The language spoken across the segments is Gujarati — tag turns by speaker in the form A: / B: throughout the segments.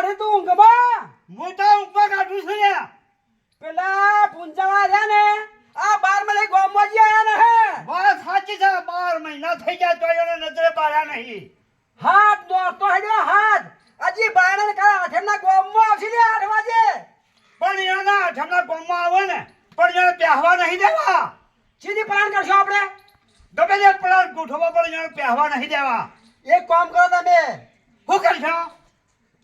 A: મને તું ઊંઘમાં
B: હું તો ઉપર કાઢું છું ને.
A: પેલા પૂંજાવા રહ્યા ને આ 12 મહિને ગામમાં જ આયા ને હે
B: વાત સાચી છે. 12 મહિના થઈ ગયા તો એને નજરે પાડ્યા નહીં.
A: હાથ દોડતો હેડ્યો હાથ હજી બાયણે કરા આઠમના ગામમાં આવશે ને 8 વાગે
B: પણ એના ઠંડા ગામમાં આવે ને પણ એને પહેવા નહીં દેવા.
A: સીધી પ્લાન કરશો આપણે
B: ગમે તે પેલા ગોઠવવા પણ એને પહેવા નહીં દેવા.
A: એક કામ કરો તમે
B: શું કરશો?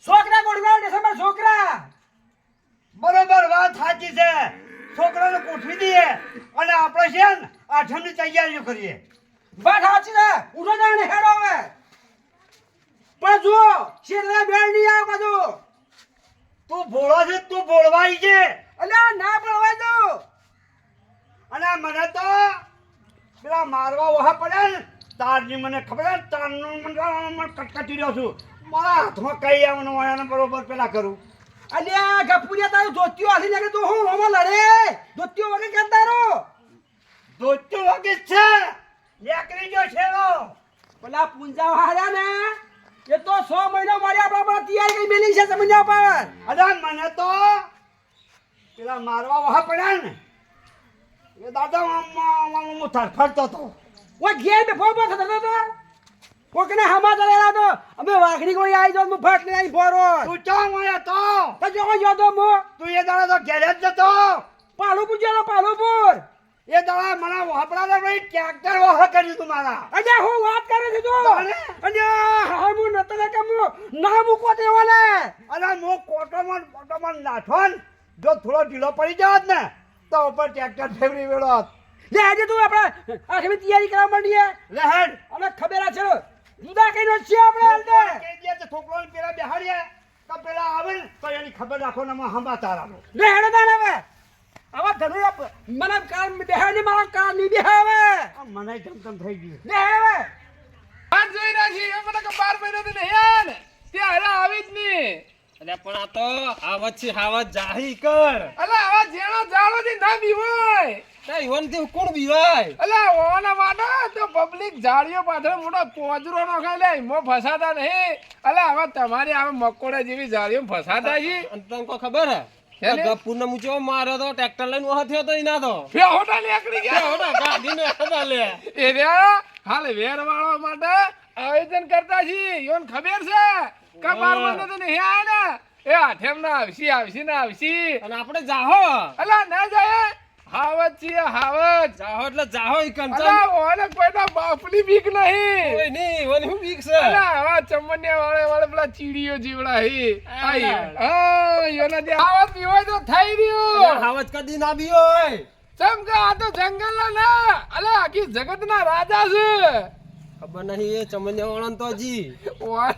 A: છોકરા ગોઠવા ડિસેમ્બર છોકરા
B: બરોબર વાત સાચી છે. છોકરાને ગોઠવી દઈએ અને આપણે છે ને આઠમની તૈયારીઓ કરીએ.
A: વાત સાચી છે ઉઠો જાણે હેડો હવે પણ જો શેરના બેલ નહીં આવે બધું
B: તું ભોળો છે તું ભોળવાઈ છે.
A: અલ્યા ના પડવાય તો
B: અને મને તો પેલા મારવા ઓહા પડ્યા ને તારની મને ખબર છે તારનું મને કટકટી રહ્યો છું. મારા હાથમાં કઈ આવવાનું હોય અને બરોબર પેલા કરું.
A: અલ્યા ગપુરિયા તારું ધોતિયો હાલી લાગે તો હું હોમાં લડે ધોતિયો વગર કરતા રહો
B: દોસ્તો વગર છે લેકરી જો છેડો.
A: પેલા પૂંજા હાર્યા ને એ તો 100 મહિનો મારી આપણા પર તૈયારી કરી મેલી છે સમજ્યા પર
B: અરે મને તો પેલા મારવા ઓહા પડ્યા ને એ દાદા હું થરફરતો હતો.
A: ઓય ઘેર બેફો થતો તો કોકને હમા ચલેલા તો અમે વાઘડી કોઈ આવી જો હું ફટ લઈ આવી ફોરો
B: તું ચા મળ્યા તો
A: જો જો તો મો
B: તું એ દાડા તો ઘેરે જ જતો.
A: પાલુપુર જેલો પાલુપુર
B: એ દાડા મને વાપરાને ભાઈ ટ્રેક્ટર વાહ કર્યું તું મારા.
A: અરે હું વાત કરે છે તું અને હા હું નતો કે હું ના મૂકો દેવો ને
B: અરે હું કોટોમાં નાઠો ને જો થોડો ઢીલો પડી જાત ને તો ઉપર ટ્રેક્ટર ફેવરી વેળો.
A: લે આજે તું આપણે આખી તૈયારી કરવા માંડીએ
B: લહેડ
A: અને ખબર છે જુદા કઈનો છે આપણે હાલતે
B: કે દે તો છોકરોને પેલા બેહાડીએ તો પેલા આવે ને તો એની ખબર રાખો ને માં હંબા તારાનો.
A: લે હેડો દાન હવે આવા ધનુ મને કામ બેહાની મારા કામ ની બેહાવે
B: આ મને જમતમ થઈ ગયું.
A: લે હવે
C: આ જોઈ રહ્યા છીએ એમ મને કે 12 મહિનાથી નહીં આયા ને ત્યાં હરા આવી જ નહીં.
D: અલ્યા પણ આ તો આવત છે આવત જાહી કર.
C: અલા આવા જેણો જાળો થી ના બીવાય.
D: તાઈ વન થી કોણ બીવાય?
C: અલા ઓના માટે તો પબ્લિક જાળીઓ પાછળ મોટો પોજરો નો ખાઈ લે મો ફસાતા નહીં. અલા હવે તમારી આ મકોડા જેવી જાળીઓ ફસાતા છે.
D: અને તને કોઈ ખબર હે ગપુર ને મુચો માર્યો તો ટ્રેક્ટર લઈને વહા થયો તો ઈના તો
C: ફે હોટા નીકળી ગયા.
D: હોટા ગાડી ને હતા લે
C: એ રહ્યા હાલ વેર વાળવા માટે આયોજન કરતા છીએ. યોન ખબર છે કે 12 મહિના તો નહીં આયા ને એ આઠેમ ના આવશી ના આવશી
D: અને આપણે જાહો.
C: અલા ના જાય હાવત છીએ હાવત
D: જાહો એટલે જાહો ઈ કંચન.
C: અલા ઓને કોઈના બાપની બીક નહીં.
D: કોઈ નહીં વન હું બીક છે.
C: અલા આવા ચમનિયા વાળે પેલા ચીડીઓ જીવડા હી આઈ હા યોના દે હાવત પીવાય તો થઈ રહ્યું.
D: હાવત કદી ના બીયો હોય.
C: ચમ કે આ તો જંગલના ના અલા આખી જગતના રાજા છે.
D: ખબર નહીં એ ચમનિયા વાળા તો હજી
C: ઓય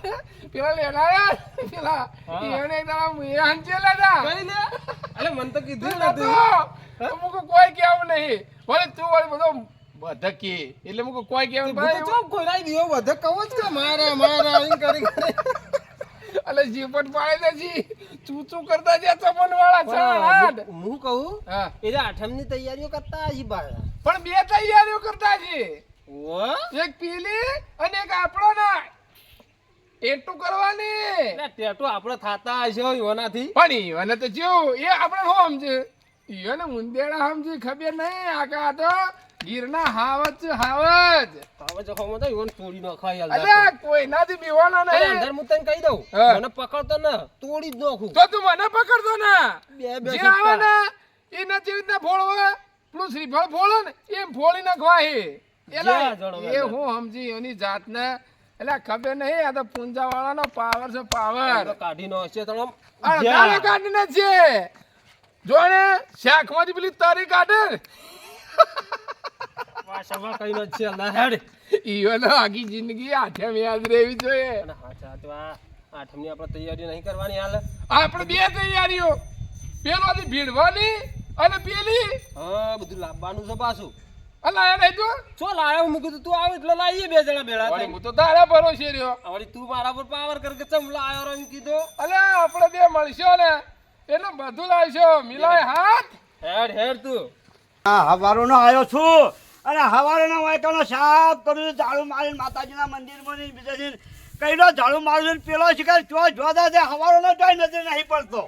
C: પેલા લેનાયા પેલા એને એક દાડા મુયાન છે લેતા
D: કઈ લે અલે મન તો કીધું
C: તું
D: નતું.
C: મુકો કોઈ કેવું નહીં ભલે તું વળી બધો બધકી એટલે મુકો કોઈ કેવું
D: બધું ચોક કોઈ રાઈ દીયો બધે કહો જ કે મારા એમ કરી
C: અલે જીપટ પાડે જી ચૂચું કરતા જે ચમન વાળા છાડ
D: હું કહું
C: હા
D: એ આઠમની તૈયારીઓ કરતા હજી બાર
C: પણ બે તૈયારીઓ કરતા જી
D: ઓ
C: એક પીલી અને એક આપણો ના એટલું કરવાની
D: એટલે ટેટુ આપણે થાતા હશે યોનાથી
C: પણ ઈવને તો જેવું એ આપણે શું સમજે ઈવને મુંદેડા સમજી ખબર નહીં આકા તો ગીરના હાવજ હાવજ
D: હવે જો હમો તો યોન તોડી નખાય
C: અલ્યા કોઈ નાથી બીવાનો નહીં
D: અંદર હું તને કહી દઉં
C: હા.
D: મને પકડતો ને તોડી જ નાખું.
C: તો તું મને પકડતો ના
D: બે
C: જે આવે ને એના જેવી રીતના ફોડવા પેલું શ્રીફળ ફોડો ને એમ ફોડી નાખવા હે
D: જ્યાં જણો
C: એ હું સમજી એની જાતને એટલે ખબર નહીં આ તો પૂંજા વાળાનો પાવર છે પાવર
D: કાઢી નો હશે તો
C: અડધારો કાઢીને છે જો ને શાકમાંથી પેલી તરી કાઢે
D: પાછા કઈ નો છે લહેડ
C: ઈવન આખી જિંદગી આઠમ યાદ રહેવી જોઈએ
D: અને હાચા તો આ આઠમની આપણે તૈયારી નહીં કરવાની હાલ.
C: આપણે બે તૈયારીઓ પેલોથી ભીડવાની અને પેલી
D: હા બધું લાવવાનું છે પાછું.
C: અલા એ નહીં તો
D: ચો લાયો હું કીધું તું આવ એટલે લાવીએ બે જણા ભેળા
C: વળી
D: થઈને.
C: હું તો તારા ભરોસે રહ્યો
D: વળી તું મારા પર પાવર કર કે ચમ લાયો રે એમ કીધું.
C: અલે આપણે બે મળશો ને એટલે બધું લાવશો મિલાય હાથ
D: હેડ તું
B: હા હવારોનો આવ્યો છું અને હવારોનો વાયકાનો સાફ કરું છું ઝાડુ મારીને માતાજીના મંદિરમાં ને બીજા દિન કઈનો ઝાડુ મારું છું ને પેલો શિકાર જોતા છે હવારોનો જોઈ નજર નહીં પડતો.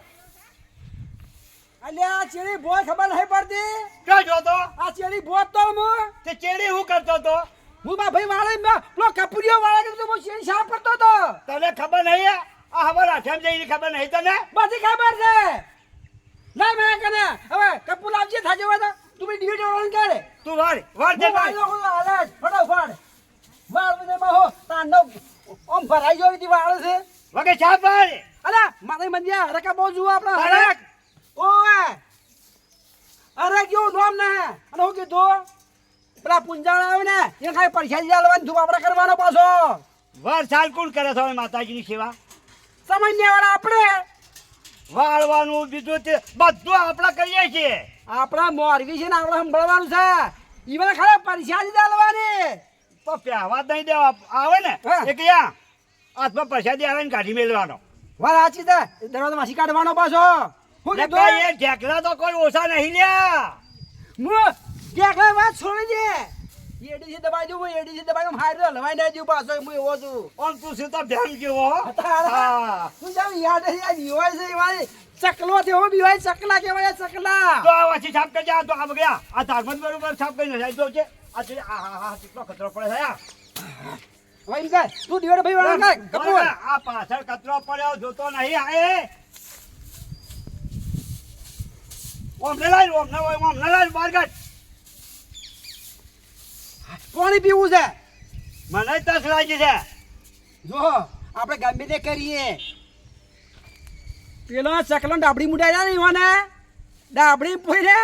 A: અલ્યા ચેડી બોય ખબર નહીં પડતી.
B: ક્યાં જોતો?
A: આ ચેડી બોત તો હું
B: તે ચેડી હું કરતો તો?
A: હું બા ભાઈ વાળે પેલો કપૂરિયો વાળા કે હું ચેડી સાફ કરતો તો.
B: તને ખબર નહીં? આ હવાર આઠમ જઈને ખબર નહીં તને?
A: બધી ખબર છે. ના મેં કને હવે કપૂર લાવજે થાજે હોય તો તું બી ડિવિડ ઓન કરે.
B: તું વાળ
A: હું વાળ નો હાલે ફટાફટ. વાળ બધે બહો તાંડો ઓમ ભરાઈ ગયો દી વાળ છે.
B: વગે ચા પાડ.
A: અલા મારે મંજ્યા રકા બહુ જુઓ આપણે
B: હરક.
A: ઓએ અરે કેવું નામ ને અને હું કીધું પેલા પુંજાળ આવે ને એ ખાઈ પરસાદી ચાલવાની ધૂપ આપણે કરવાનો પાછો.
B: વાર સાલ કોણ કરે છે હવે માતાજીની સેવા?
A: સમજ્યા વાળા આપણે
B: વાળવાનું બીજું તે બધું આપણે કરીએ છીએ.
A: આપણા મોરવી છે ને આપણે સંભળવાનું છે. ઈવન ખાલી પરસાદી ચાલવાની.
B: તો પહેવા જ નહીં દેવા આવે ને
A: હા.
B: એ કે યા હાથમાં પ્રસાદી આવે ને કાઢી મેળવાનો.
A: વાત સાચી છે. દરવાજો માસી કાઢવાનો પાછો. હું
B: ને
A: કીધું
B: કઈ એ ઢેકલા તો કોઈ ઓછા નહીં લ્યા.
A: હું ક્યાંક વાત છોડી દે. એડીસી દબાઈ દઉં એડીસી દબાઈ દઉં હાર લવાઈ નહીં દઉં પાછો હું એવો છું.
B: ઓમ તું શું તો ધ્યાન જેવો હો?
A: તારા
B: હા.
A: તું જાવ યાદ છે આ બીવાય છે એવાય ચકલો છે હો બીવાય ચકલા કહેવાય ચકલા.
B: તો આ વાસી સાફ કરી જા તો આ ગયા આ તારમત બરોબર સાફ કરી નાખાય તો છે આ છે આ કેટલો કચરો પડે છે આ.
A: હવે એમ કહે તું દિવાળે ભાઈ વાળા કહે કપૂર.
B: આ પાછળ કચરો પડ્યો જોતો નહીં આ એ ઓમ ને લાઈ બહાર કાઢ.
A: પાણી પીવું છે.
B: મને તસ લાગી છે.
A: જો આપણે ગમે તે કરીએ પેલો ચકલો ડાબડી મુડાઈ જાય ને ઈવાને ડાબડી પોઈને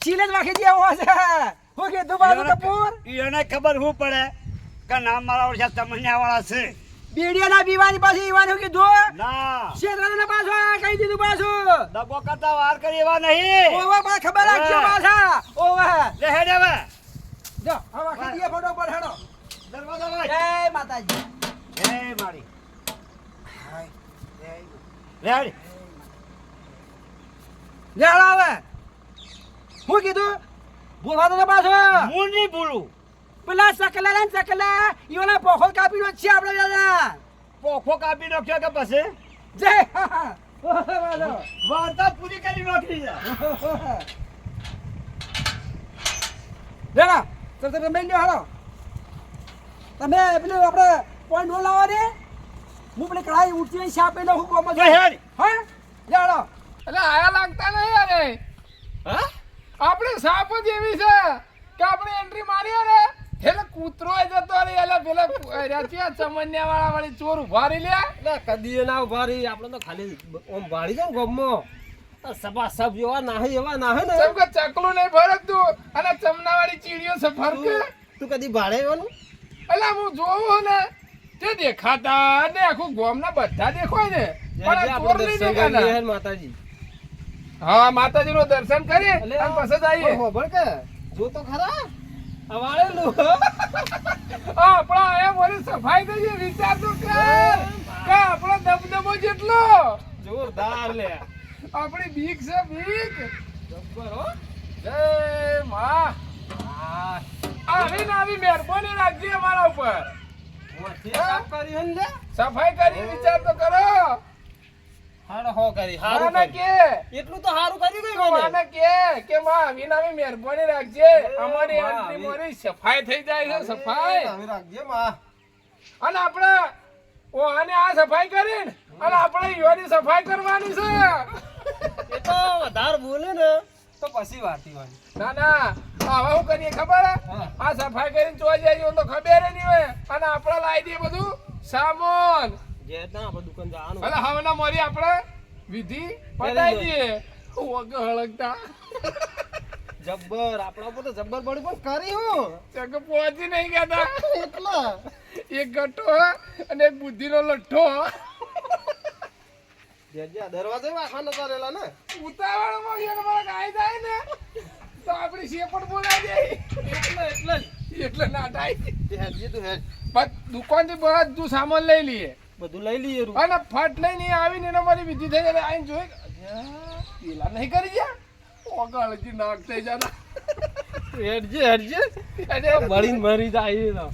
A: ચીલે જ વાખી દેવો છે. હું કીધું બાજુ કપૂર
B: એને ખબર શું પડે કે નામ મારા ઓળખ્યા તમન્યા વાળા છે.
A: બીડીઓના પીવાની પાછી ઈવાને હું કીધું
B: ના
A: શેતરાને પાછો કહી દીધું પાછું.
B: ડબ્બો કરતા વાર કરી એવા નહીં.
A: ઓવા બા ખબર રાખજો પાછા ઓવા
B: લે હેડ હવે
A: જો હવે વાખી દે ફોટો પર હેડો.
B: દરવાજો વાંચ.
A: જય માતાજી.
B: હે મારી લે હેડ.
A: લેડો હવે હું કીધું બોલવા તો પાછો
B: હું નહીં ભૂલું.
A: પેલા ચકલા ને ચકલા ઈવાને પોખો કાપી નો છે આપણે દાદા.
B: પોખો કાપી નાખ્યો કે પછી
A: જય વાલો
B: વાર્તા પૂરી કરી નાખી છે.
A: લેડા તો તમે બેન હાલો તમે પેલું આપણે પોઈન્ટ નો લાવો ને હું પેલી કઢાઈ ઉઠી છાપે નો હુકમ
B: લે હેડ.
A: હા લેડો
C: એટલે આયા લાગતા નહીં અરે હા આપણે સાપ જ એવી છે કે આપણે એન્ટ્રી મારીએ ને એટલે કૂતરો જતો રહે એટલે પેલા રાત્યા ચમન્યા વાળા વાળી ચોર ઉભા રહી લે
D: એટલે કદી ના ઉભા રહી આપણે તો ખાલી ઓમ ભાડી જાય ગમમાં સભા સબ એવા નાહે ને
C: સબ કે ચકલું નહીં ફરકતું અને ચમના વાળી ચીડીઓ છે ફરકે
D: તું કદી ભાડે એવાનું
C: એટલે હું જોઉં ને તે દેખાતા ને આખું ગામના બધા દેખાય ને પણ આ ચોર નહીં દેખાતા.
D: માતાજી
C: હા માતાજી નું દર્શન કરી અને પછી જઈએ
D: ખબર કે જો તો ખરા અવાળેલું
C: આપણા આયા મોરી સફાઈ થઈ વિચાર તો કર કે આપણો દબદબો જેટલો
D: જોરદાર લે
C: આપણી બીક છે બીક
D: જબ્બર હો
C: જય માં આવી ને આવી મહેરબાની રાખજે અમારા ઉપર
D: મોથી સાફ કરી હન લે
C: સફાઈ કરી વિચાર તો કરો
D: હાડો હો કરી હારું
C: માને
D: કરી.
C: કે
D: એટલું તો હારું કર્યું કઈ મને
C: માને કે માં આવી ને આવી મહેરબાની રાખજે અમારી
D: માં,
C: એન્ટ્રી
D: આવી.
C: મોરી સફાઈ થઈ જાય છે સફાઈ
D: તમે રાખજે માં
C: અને આપણે ઓ આને આ સફાઈ કરીને અને આપણે ઈવાની સફાઈ કરવાની છે
D: એ તો વધારે બોલે ને તો પછી વાતી વાની
C: ના ના હવે શું કરીએ ખબર હે?
D: હા.
C: આ સફાઈ કરીને જોઈ જાય તો ખબર નહીં હોય અને આપણે લાવી દઈએ બધું સામાન
D: જે ના આપણે દુકાન જવાનું
C: એટલે હવે મોરી આપણે વિધિ પતાવી દઈએ વગર હળગતા
D: જબ્બર આપણા ઉપર તો જબ્બર બળી પણ કરી હું
C: ચક પહોંચી નહીં ગયા
D: એટલા
C: એક ગટ્ટો અને એક બુદ્ધિનો લઠ્ઠો
D: જે દરવાજે વાખા નતા રેલા ને
C: ઉતાવળમાં એક મારા ગાય જાય ને તો આપણી શેપટ બોલાવી દે એટલે ના થાય
D: તે હેડજે તું હેડ
C: બસ દુકાનથી બધું સામાન લઈ લઈએ
D: બધું લઈ લઈએ રૂ
C: અને ફટ લઈને આવીને એને મારી વિધિ થઈ જાય આઈને જોઈ પેલા નહીં કરી ગયા ઓગળજી નાક થઈ જાય
D: હેડજે હેડજે બળીને મરી જાય